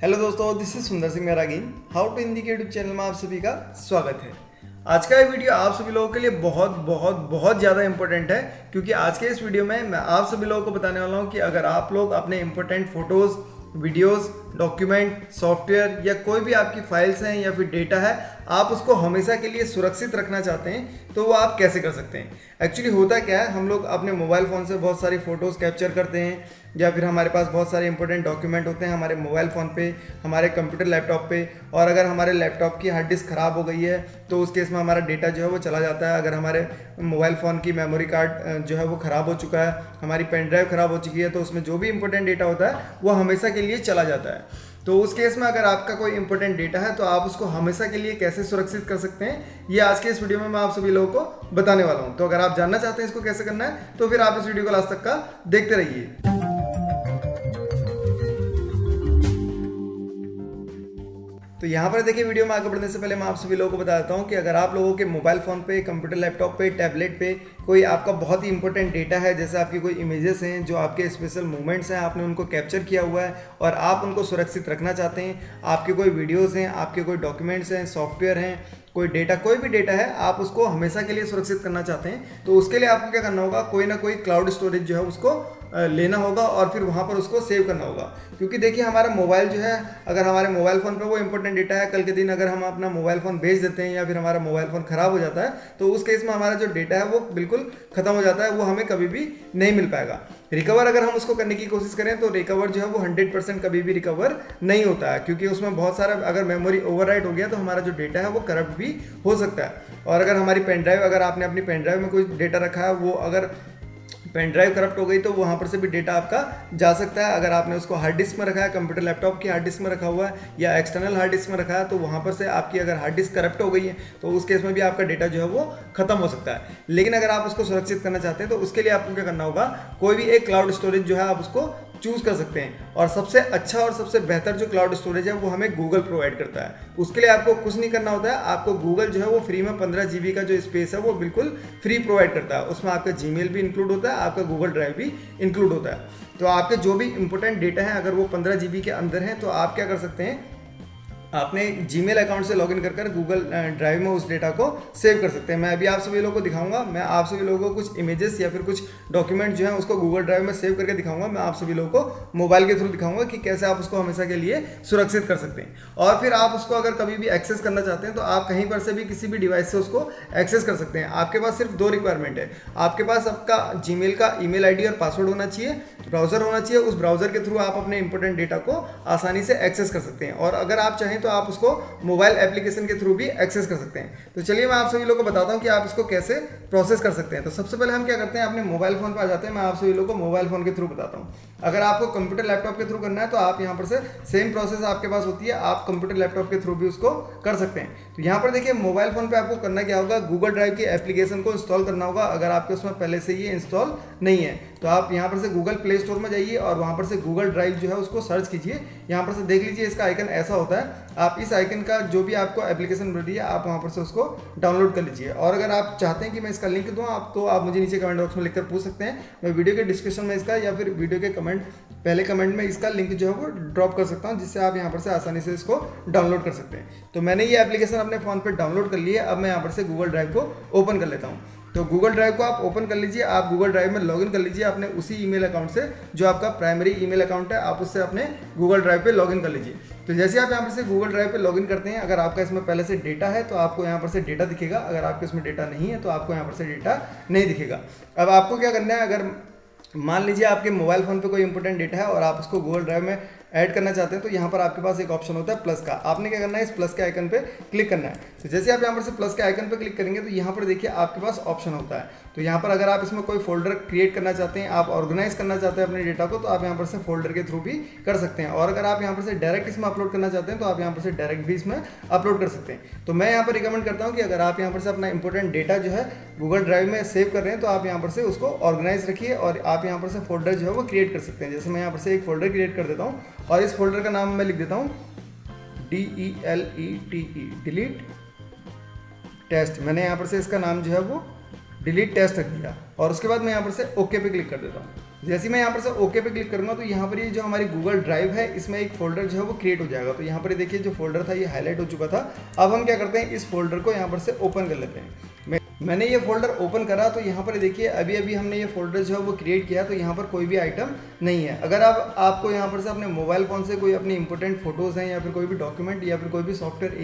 Hello दोस्तों, this is सुंदर Singh मेरागीन। How to Hindi के यूट्यूब चैनल में आप सभी का स्वागत है। आज का ये वीडियो आप सभी लोगों के लिए बहुत बहुत बहुत ज़्यादा इंपॉर्टेंट है, क्योंकि आज के इस वीडियो में मैं आप सभी लोगों को बताने वाला हूँ कि अगर आप लोग अपने important photos, videos, document, software या कोई भी आपकी फाइल्स हैं या फिर डेटा है, आप उसको हमेशा के लिए सुरक्षित रखना चाहते हैं तो वो आप कैसे कर सकते हैं। एक्चुअली होता क्या है, हम लोग अपने मोबाइल फ़ोन से बहुत सारी फ़ोटोज़ कैप्चर करते हैं या फिर हमारे पास बहुत सारे इंपॉर्टेंट डॉक्यूमेंट होते हैं हमारे मोबाइल फ़ोन पे, हमारे कंप्यूटर लैपटॉप पे। और अगर हमारे लैपटॉप की हार्ड डिस्क ख़राब हो गई है तो उस केस में हमारा डेटा जो है वो चला जाता है। अगर हमारे मोबाइल फ़ोन की मेमोरी कार्ड जो है वो ख़राब हो चुका है, हमारी पेन ड्राइव ख़राब हो चुकी है, तो उसमें जो भी इंपॉर्टेंट डेटा होता है वो हमेशा के लिए चला जाता है। तो उस केस में अगर आपका कोई इंपॉर्टेंट डेटा है तो आप उसको हमेशा के लिए कैसे सुरक्षित कर सकते हैं, ये आज के इस वीडियो में मैं आप सभी लोगों को बताने वाला हूं। तो अगर आप जानना चाहते हैं इसको कैसे करना है तो फिर आप इस वीडियो को लास्ट तक का देखते रहिए। तो यहाँ पर देखिए, वीडियो में आगे बढ़ने से पहले मैं आप सभी लोगों को बता देता हूँ कि अगर आप लोगों के मोबाइल फ़ोन पे, कंप्यूटर लैपटॉप पे, टैबलेट पे कोई आपका बहुत ही इंपॉर्टेंट डेटा है, जैसे आपकी कोई इमेजेस हैं जो आपके स्पेशल मोमेंट्स हैं, आपने उनको कैप्चर किया हुआ है और आप उनको सुरक्षित रखना चाहते हैं, आपके कोई वीडियोज़ हैं, आपके कोई डॉक्यूमेंट्स हैं, सॉफ्टवेयर हैं, कोई डेटा, कोई भी डेटा है, आप उसको हमेशा के लिए सुरक्षित करना चाहते हैं, तो उसके लिए आपको क्या करना होगा, कोई ना कोई क्लाउड स्टोरेज जो है उसको लेना होगा और फिर वहाँ पर उसको सेव करना होगा। क्योंकि देखिए, हमारा मोबाइल जो है, अगर हमारे मोबाइल फ़ोन पे वो इंपॉर्टेंट डेटा है, कल के दिन अगर हम अपना मोबाइल फ़ोन बेच देते हैं या फिर हमारा मोबाइल फ़ोन ख़राब हो जाता है तो उस केस में हमारा जो डेटा है वो बिल्कुल ख़त्म हो जाता है, वो हमें कभी भी नहीं मिल पाएगा। रिकवर अगर हम उसको करने की कोशिश करें तो रिकवर जो है वो 100% कभी भी रिकवर नहीं होता है, क्योंकि उसमें बहुत सारा, अगर मेमोरी ओवरराइट हो गया तो हमारा जो डेटा है वो करप्ट भी हो सकता है। और अगर हमारी पेन ड्राइव, अगर आपने अपनी पेन ड्राइव में कोई डेटा रखा है, वो अगर पेन ड्राइव करप्ट हो गई तो वहाँ पर से भी डेटा आपका जा सकता है। अगर आपने उसको हार्ड डिस्क में रखा है, कंप्यूटर लैपटॉप की हार्ड डिस्क में रखा हुआ है या एक्सटर्नल हार्ड डिस्क में रखा है, तो वहाँ पर से आपकी अगर हार्ड डिस्क करप्ट हो गई है तो उस केस में भी आपका डेटा जो है वो खत्म हो सकता है। लेकिन अगर आप उसको सुरक्षित करना चाहते हैं तो उसके लिए आपको क्या करना होगा, कोई भी एक क्लाउड स्टोरेज जो है आप उसको चूज कर सकते हैं। और सबसे अच्छा और सबसे बेहतर जो क्लाउड स्टोरेज है वो हमें गूगल प्रोवाइड करता है। उसके लिए आपको कुछ नहीं करना होता है, आपको गूगल जो है वो फ्री में 15 GB का जो स्पेस है वो बिल्कुल फ्री प्रोवाइड करता है। उसमें आपका जीमेल भी इंक्लूड होता है, आपका गूगल ड्राइव भी इंक्लूड होता है। तो आपके जो भी इंपॉर्टेंट डेटा है अगर वो 15 GB के अंदर है तो आप क्या कर सकते हैं, आपने जीमेल अकाउंट से लॉगिन कर गूगल ड्राइव में उस डेटा को सेव कर सकते हैं। मैं अभी आप सभी लोगों को दिखाऊंगा, मैं आप सभी लोगों को कुछ इमेजेस या फिर कुछ डॉक्यूमेंट जो है उसको गूगल ड्राइव में सेव करके दिखाऊंगा। मैं आप सभी लोगों को मोबाइल के थ्रू दिखाऊंगा कि कैसे आप उसको हमेशा के लिए सुरक्षित कर सकते हैं। और फिर आप उसको अगर कभी भी एक्सेस करना चाहते हैं तो आप कहीं पर से भी किसी भी डिवाइस से उसको एक्सेस कर सकते हैं। आपके पास सिर्फ 2 रिक्वायरमेंट है, आपके पास आपका जीमेल का ईमेल आईडी और पासवर्ड होना चाहिए, ब्राउजर होना चाहिए। उस ब्राउजर के थ्रू आप अपने इंपॉर्टेंट डेटा को आसानी से एक्सेस कर सकते हैं। और अगर आप चाहें तो आप उसको मोबाइल एप्लीकेशन के थ्रू भी एक्सेस कर सकते हैं। तो चलिए मैं आप सभी लोगों को बताता हूं कि आप इसको कैसे प्रोसेस कर सकते हैं। तो सबसे पहले हम क्या करते हैं, अपने मोबाइल फोन पर आ जाते हैं। मैं आप सभी लोगों को मोबाइल फोन के थ्रू बताता हूं। अगर आपको कंप्यूटर लैपटॉप के थ्रू करना है तो आप यहां पर से सेम प्रोसेस आपके पास होती है, आप कंप्यूटर लैपटॉप के थ्रू भी उसको कर सकते हैं। तो यहां पर देखिए, मोबाइल फोन पर आपको करना क्या होगा, गूगल ड्राइव की एप्लीकेशन को इंस्टॉल करना होगा। अगर आपके उसमें पहले से ये इंस्टॉल नहीं है तो आप यहाँ पर से गूगल प्ले स्टोर में जाइए और वहाँ पर से गूगल ड्राइव जो है उसको सर्च कीजिए। यहाँ पर से देख लीजिए, इसका आइकन ऐसा होता है। आप इस आइकन का जो भी आपको एप्लीकेशन मिल रही है आप वहाँ पर से उसको डाउनलोड कर लीजिए। और अगर आप चाहते हैं कि मैं इसका लिंक दूँ आप, तो आप मुझे नीचे कमेंट बॉक्स में लिखकर पूछ सकते हैं। मैं वीडियो के डिस्क्रिप्शन में इसका या फिर वीडियो के पहले कमेंट में इसका लिंक जो है वो ड्रॉप कर सकता हूँ, जिससे आप यहाँ पर से आसानी से इसको डाउनलोड कर सकते हैं। तो मैंने ये एप्लीकेशन अपने फ़ोन पर डाउनलोड कर ली है। अब मैं यहाँ पर से गूगल ड्राइव को ओपन कर लेता हूँ। तो गूगल ड्राइव को आप ओपन कर लीजिए, आप गूगल ड्राइव में लॉगिन कर लीजिए अपने उसी ईमेल अकाउंट से जो आपका प्राइमरी ईमेल अकाउंट है, आप उससे अपने गूगल ड्राइव पे लॉगिन कर लीजिए। तो जैसे आप यहाँ पर से गूगल ड्राइव पे लॉगिन करते हैं, अगर आपका इसमें पहले से डेटा है तो आपको यहाँ पर से डेटा दिखेगा, अगर आपके इसमें डेटा नहीं है तो आपको यहाँ पर से डेटा नहीं दिखेगा। अब आपको क्या करना है, अगर मान लीजिए आपके मोबाइल फ़ोन पे कोई इंपॉर्टेंट डेटा है और आप उसको गूगल ड्राइव में ऐड करना चाहते हैं तो यहाँ पर आपके पास एक ऑप्शन होता है प्लस का। आपने क्या करना है, इस प्लस के आइकन पे क्लिक करना है। तो जैसे आप यहाँ पर से प्लस के आइकन पे क्लिक करेंगे तो यहाँ पर देखिए आपके पास ऑप्शन होता है। तो यहाँ पर अगर आप इसमें कोई फोल्डर क्रिएट करना चाहते हैं, आप ऑर्गेनाइज करना चाहते हैं अपने डेटा को, तो आप यहाँ पर से फोल्डर के थ्रू भी कर सकते हैं। और अगर आप यहाँ पर से डायरेक्ट इसमें अपलोड करना चाहते हैं तो आप यहाँ पर से डायरेक्ट भी इसमें अपलोड कर सकते हैं। तो मैं यहाँ पर रिकमेंड करता हूँ कि अगर आप यहाँ पर से अपना इंपॉर्टेंट डेटा जो है गूगल ड्राइव में सेव कर रहे हैं तो आप यहाँ पर से उसको ऑर्गेनाइज रखिए और आप यहाँ पर से फोल्डर जो है वो क्रिएट कर सकते हैं। जैसे मैं यहाँ पर से एक फोल्डर क्रिएट कर देता हूँ और इस फोल्डर का नाम मैं लिख देता हूँ DELETE, डिलीट टेस्ट। मैंने यहाँ पर से इसका नाम जो है वो डिलीट टेस्ट रख दिया और उसके बाद मैं यहाँ पर से ओके पे क्लिक कर देता हूँ। जैसे मैं यहाँ पर से ओके पे क्लिक करूँगा तो यहाँ पर ये जो हमारी गूगल ड्राइव है इसमें एक फोल्डर जो है वो क्रिएट हो जाएगा। तो यहाँ पर देखिए जो फोल्डर था ये हाईलाइट हो चुका था। अब हम क्या करते हैं, इस फोल्डर को यहाँ पर से ओपन कर लेते हैं। मैंने ये फोल्डर ओपन करा तो यहाँ पर देखिए अभी अभी हमने ये फोल्डर जो है वो क्रिएट किया, तो यहाँ पर कोई भी आइटम नहीं है। अगर आपको यहाँ पर से अपने मोबाइल फ़ोन से कोई अपनी इंपॉर्टेंट फोटोज़ हैं या फिर कोई भी डॉक्यूमेंट या फिर कोई भी सॉफ्टवेयर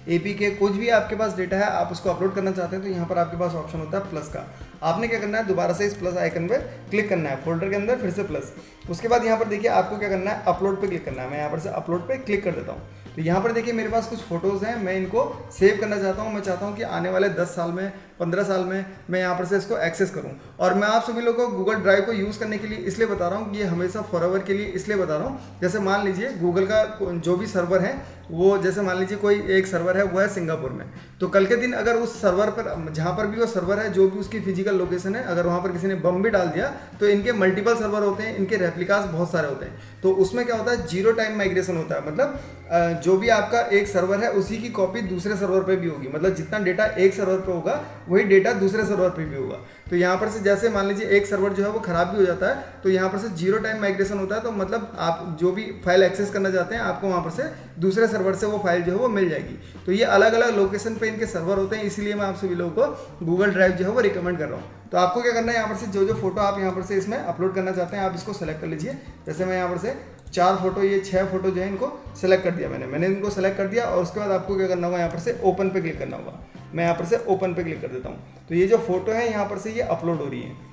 एपी के कुछ भी आपके पास डेटा है आप उसको अपलोड करना चाहते हैं, तो यहाँ पर आपके पास ऑप्शन होता है प्लस का। आपने क्या करना है, दोबारा से इस प्लस आइकन पर क्लिक करना है, फोल्डर के अंदर फिर से प्लस। उसके बाद यहाँ पर देखिए आपको क्या करना है, अपलोड पर क्लिक करना है। मैं यहाँ पर से अपलोड पर क्लिक कर देता हूँ। तो यहाँ पर देखिए मेरे पास कुछ फोटोज़ हैं, मैं इनको सेव करना चाहता हूँ। मैं चाहता हूँ कि आने वाले 10 साल में 15 साल में मैं यहाँ पर से इसको एक्सेस करूँ। और मैं आप सभी लोगों को गूगल ड्राइव को यूज़ करने के लिए इसलिए बता रहा हूँ कि ये हमेशा फॉरएवर के लिए इसलिए बता रहा हूँ। जैसे मान लीजिए गूगल का जो भी सर्वर है वो, जैसे मान लीजिए कोई एक सर्वर है वो है सिंगापुर में, तो कल के दिन अगर उस सर्वर पर जहाँ पर भी वो सर्वर है, जो भी उसकी फिजिकल लोकेशन है, अगर वहाँ पर किसी ने बम भी डाल दिया तो इनके मल्टीपल सर्वर होते हैं, इनके रेप्लिकास बहुत सारे होते हैं। तो उसमें क्या होता है, जीरो टाइम माइग्रेशन होता है। मतलब जो भी आपका एक सर्वर है उसी की कॉपी दूसरे सर्वर पे भी होगी। मतलब जितना डेटा एक सर्वर पे होगा वही डेटा दूसरे सर्वर पे भी होगा। तो यहाँ पर से जैसे मान लीजिए एक सर्वर जो है वो खराब भी हो जाता है तो यहाँ पर से जीरो टाइम माइग्रेशन होता है। तो मतलब आप जो भी फाइल एक्सेस करना चाहते हैं आपको वहाँ पर से दूसरे सर्वर से वो फाइल जो है वो मिल जाएगी। तो ये अलग अलग लोकेशन पे इनके सर्वर होते हैं, इसीलिए मैं आप सभी लोगों को गूगल ड्राइव जो है वो रिकमेंड कर रहा हूँ। तो आपको क्या करना है, यहाँ पर से जो फोटो आप यहाँ पर से इसमें अपलोड करना चाहते हैं आप इसको सेलेक्ट कर लीजिए। जैसे मैं यहाँ पर से 4 फोटो, ये 6 फोटो जो है इनको सेलेक्ट कर दिया मैंने इनको सेलेक्ट कर दिया। और उसके बाद आपको क्या करना होगा, यहाँ पर से ओपन पे क्लिक करना होगा। मैं यहाँ पर से ओपन पे क्लिक कर देता हूँ। तो ये जो फोटो है यहाँ पर से ये अपलोड हो रही है।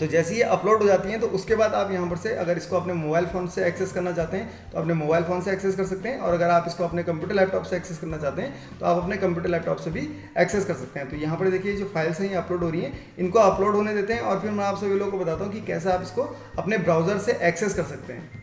तो जैसे ये अपलोड हो जाती हैं तो उसके बाद आप यहाँ पर से अगर इसको अपने मोबाइल फ़ोन से एक्सेस करना चाहते हैं तो अपने मोबाइल फ़ोन से एक्सेस कर सकते हैं, और अगर आप इसको अपने कंप्यूटर लैपटॉप से एक्सेस करना चाहते हैं तो आप अपने कंप्यूटर लैपटॉप से भी एक्सेस कर सकते हैं। तो यहाँ पर देखिए जो फाइल्स हैं ये अपलोड हो रही हैं, इनको अपलोड होने देते हैं और फिर मैं आप सभी लोगों को बताता हूँ कि कैसे आप इसको अपने ब्राउज़र से एक्सेस कर सकते हैं।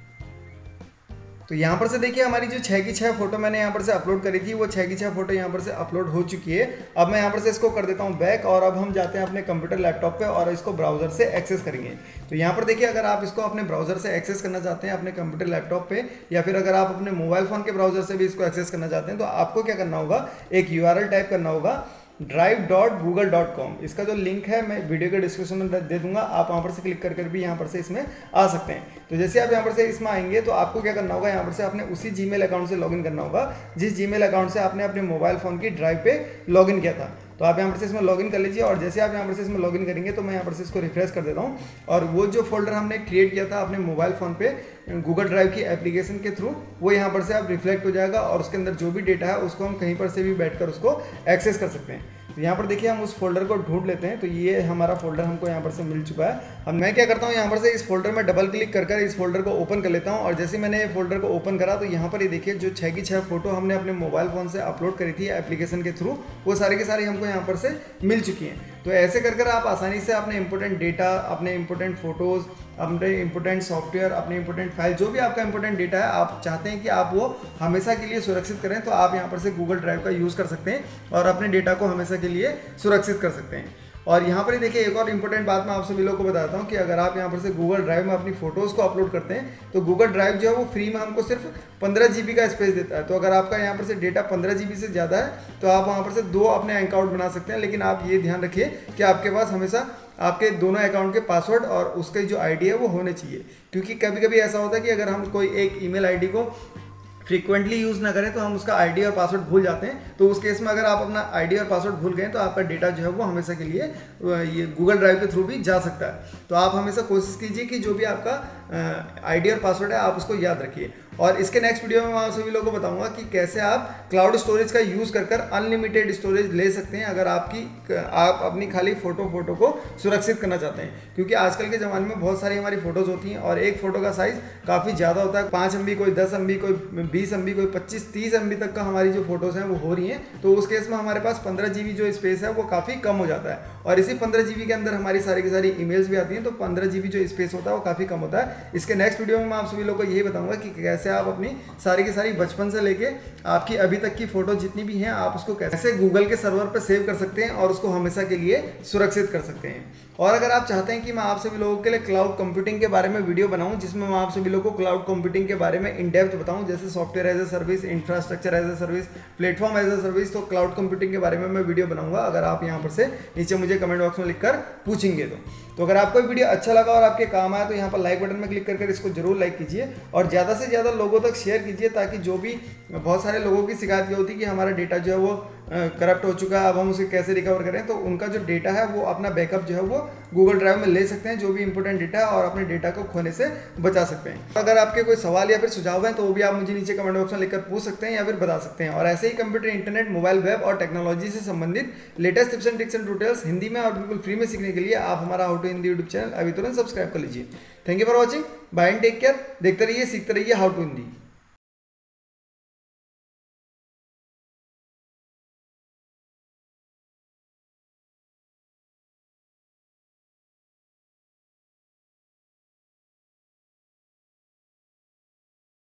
तो यहाँ पर से देखिए हमारी जो 6 की 6 फोटो मैंने यहाँ पर से अपलोड करी थी वो 6 की 6 फोटो यहाँ पर से अपलोड हो चुकी है। अब मैं यहाँ पर से इसको कर देता हूँ बैक, और अब हम जाते हैं अपने कंप्यूटर लैपटॉप पे और इसको ब्राउज़र से एक्सेस करेंगे। तो यहाँ पर देखिए अगर आप इसको अपने ब्राउज़र से एक्सेस करना चाहते हैं अपने कंप्यूटर लैपटॉप पे, या फिर अगर आप अपने मोबाइल फ़ोन के ब्राउज़र से भी इसको एक्सेस करना चाहते हैं तो आपको क्या करना होगा, एक URL टाइप करना होगा drive.google.com। इसका जो लिंक है मैं वीडियो के डिस्क्रिप्शन में दे दूंगा, आप वहाँ पर से क्लिक कर भी यहाँ पर से इसमें आ सकते हैं। तो जैसे आप यहाँ पर से इसमें आएंगे तो आपको क्या करना होगा, यहाँ पर से आपने उसी जीमेल अकाउंट से लॉगिन करना होगा जिस जीमेल अकाउंट से आपने अपने मोबाइल फ़ोन की ड्राइव पे लॉगिन किया था। तो आप यहाँ पर से इसमें लॉगिन कर लीजिए, और जैसे आप यहाँ पर से इसमें लॉगिन करेंगे तो मैं यहाँ पर से इसको रिफ्रेश कर देता हूँ, और वो जो फोल्डर हमने क्रिएट किया था अपने मोबाइल फ़ोन पे गूगल ड्राइव की एप्लीकेशन के थ्रू, वो यहाँ पर से आप रिफ्लेक्ट हो जाएगा, और उसके अंदर जो भी डेटा है उसको हम कहीं पर से भी बैठकर उसको एक्सेस कर सकते हैं। तो यहाँ पर देखिए हम उस फोल्डर को ढूंढ लेते हैं। तो ये हमारा फोल्डर हमको यहाँ पर से मिल चुका है। अब मैं क्या करता हूँ, यहाँ पर से इस फोल्डर में डबल क्लिक कर इस फोल्डर को ओपन कर लेता हूँ, और जैसे मैंने ये फोल्डर को ओपन करा तो यहाँ पर ये देखिए जो 6 की 6 फोटो हमने अपने मोबाइल फ़ोन से अपलोड करी थी एप्लीकेशन के थ्रू, वो सारी की सारी हमको यहाँ पर से मिल चुकी हैं। तो ऐसे कर आप आसानी से अपने इंपॉर्टेंट डेटा, अपने इंपॉर्टेंट फोटोज़, अपने इंपॉर्टेंट सॉफ्टवेयर, अपने इंपॉर्टेंट फाइल, जो भी आपका इंपॉर्टेंट डेटा है आप चाहते हैं कि आप वो हमेशा के लिए सुरक्षित करें, तो आप यहाँ पर से गूगल ड्राइव का यूज़ कर सकते हैं और अपने डेटा को हमेशा के लिए सुरक्षित कर सकते हैं। और यहाँ पर देखिए एक और इंपॉर्टेंट बात मैं आप सभी लोगों को बताता हूँ कि अगर आप यहाँ पर से गूगल ड्राइव में अपनी फ़ोटोज़ को अपलोड करते हैं तो गूगल ड्राइव जो है वो फ्री में हमको सिर्फ 15 GB का स्पेस देता है। तो अगर आपका यहाँ पर से डेटा 15 GB से ज़्यादा है तो आप वहाँ पर से 2 अपने अकाउंट बना सकते हैं, लेकिन आप ये ध्यान रखिए कि आपके पास हमेशा आपके दोनों अकाउंट के पासवर्ड और उसके जो आईडी है वो होने चाहिए, क्योंकि कभी कभी ऐसा होता है कि अगर हम कोई एक ईमेल आईडी को फ्रीक्वेंटली यूज़ ना करें तो हम उसका आईडी और पासवर्ड भूल जाते हैं। तो उस केस में अगर आप अपना आईडी और पासवर्ड भूल गए तो आपका डेटा जो है वो हमेशा के लिए ये गूगल ड्राइव के थ्रू भी जा सकता है। तो आप हमेशा कोशिश कीजिए कि जो भी आपका आईडी और पासवर्ड है आप उसको याद रखिए। और इसके नेक्स्ट वीडियो में मैं आप सभी लोगों को बताऊंगा कि कैसे आप क्लाउड स्टोरेज का यूज़ कर अनलिमिटेड स्टोरेज ले सकते हैं अगर आप अपनी खाली फ़ोटो को सुरक्षित करना चाहते हैं। क्योंकि आजकल के ज़माने में बहुत सारी हमारी फ़ोटोज़ होती हैं और एक फ़ोटो का साइज़ काफ़ी ज़्यादा होता है, 5 MB, कोई 10 MB, कोई 20 MB, कोई 25-30 MB तक का हमारी जो फोटोज़ हैं वो हो रही हैं। तो उस केस में हमारे पास 15 GB जो स्पेस है वो काफ़ी कम हो जाता है, और इसी 15 GB के अंदर हमारी सारी की सारी ईमेल्स भी आती हैं। तो 15 GB जो स्पेस होता है वो काफ़ी कम होता है। इसके नेक्स्ट वीडियो में मैं आप सभी लोगों को यही बताऊंगा कि कैसे आप अपनी सारी की सारी बचपन से लेके आपकी अभी तक की फ़ोटो जितनी भी हैं आप उसको कैसे गूगल के सर्वर पर सेव कर सकते हैं और उसको हमेशा के लिए सुरक्षित कर सकते हैं। और अगर आप चाहते हैं कि मैं आप सभी लोगों के लिए क्लाउड कंप्यूटिंग के बारे में वीडियो बनाऊं जिसमें मैं आप सभी लोगों को क्लाउड कंप्यूटिंग के बारे में इन डेप्थ बताऊं, जैसे software as a service, infrastructure as a service, platform as a service, तो क्लाउड कंप्यूटिंग के बारे में मैं वीडियो बनाऊंगा। अगर आप यहाँ पर से नीचे मुझे कमेंट बॉक्स में लिखकर पूछेंगे तो तो अगर आपको वीडियो अच्छा लगा और आपके काम आया तो यहाँ पर लाइक बटन में क्लिक कर इसको जरूर लाइक कीजिए और ज़्यादा से ज़्यादा लोगों तक शेयर कीजिए, ताकि जो भी बहुत सारे लोगों की शिकायत ये होती है कि हमारा डेटा जो है वो करप्ट हो चुका है, अब हम उसे कैसे रिकवर करें। तो उनका जो डेटा है वो अपना बैकअप जो है वो गूगल ड्राइव में ले सकते हैं, जो भी इंपॉर्टेंट डेटा है, और अपने डेटा को खोने से बचा सकते हैं। अगर आपके कोई सवाल या फिर सुझाव हैं तो वो भी आप मुझे नीचे कमेंट बॉक्स में लिखकर पूछ सकते हैं या फिर बता सकते हैं। और ऐसे ही कंप्यूटर, इंटरनेट, मोबाइल, वेब और टेक्नोलॉजी से संबंधित latest tips and tricks and tutorials Hindi में और बिल्कुल फ्री में सीखने के लिए आप हमारा how to Hindi YouTube channel अभी तुरंत सब्सक्राइब कर लीजिए। Thank you for watching, bye and take care. देखते रहिए, सीखते रहिए हाउ टू हिंदी।